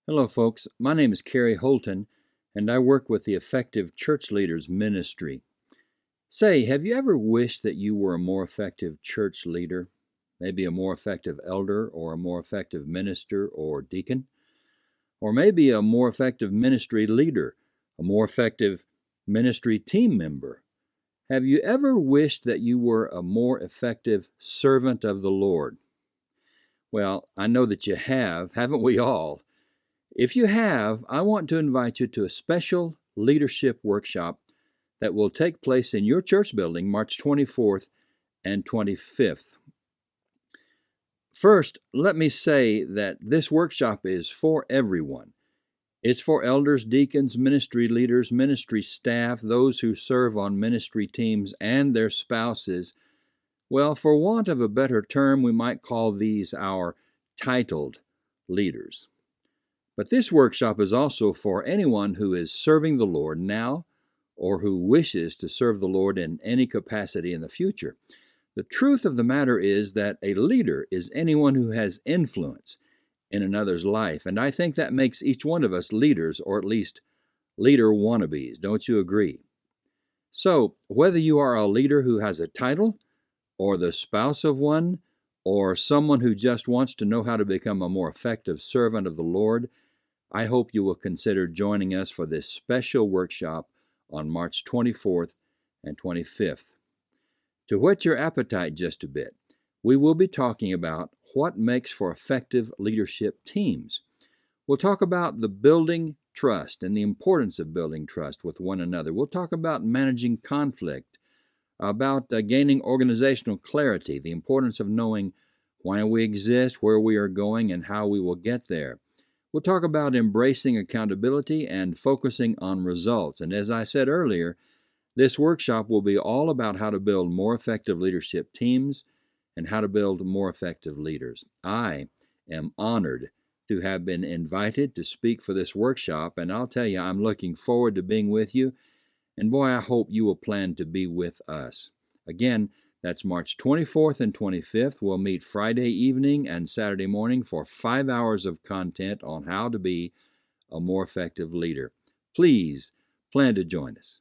Hello, folks. My name is Kerry Holton, and I work with the Effective Church Leaders Ministry. Say, have you ever wished that you were a more effective church leader? Maybe a more effective elder, or a more effective minister or deacon? Or maybe a more effective ministry leader, a more effective ministry team member? Have you ever wished that you were a more effective servant of the Lord? Well, I know that you have, haven't we all? If you have, I want to invite you to a special leadership workshop that will take place in your church building March 24th and 25th. First, let me say that this workshop is for everyone. It's for elders, deacons, ministry leaders, ministry staff, those who serve on ministry teams, and their spouses. Well, for want of a better term, we might call these our titled leaders. But this workshop is also for anyone who is serving the Lord now or who wishes to serve the Lord in any capacity in the future. The truth of the matter is that a leader is anyone who has influence in another's life, and I think that makes each one of us leaders, or at least leader wannabes. Don't you agree? So, whether you are a leader who has a title, or the spouse of one, or someone who just wants to know how to become a more effective servant of the Lord, I hope you will consider joining us for this special workshop on March 24th and 25th. To whet your appetite just a bit, we will be talking about what makes for effective leadership teams. We'll talk about the building trust and the importance of building trust with one another. We'll talk about managing conflict, about gaining organizational clarity, the importance of knowing why we exist, where we are going, and how we will get there. We'll talk about embracing accountability and focusing on results. And as I said earlier, this workshop will be all about how to build more effective leadership teams and how to build more effective leaders. I am honored to have been invited to speak for this workshop, and I'll tell you, I'm looking forward to being with you. And boy, I hope you will plan to be with us. Again, that's March 24th and 25th. We'll meet Friday evening and Saturday morning for 5 hours of content on how to be a more effective leader. Please plan to join us.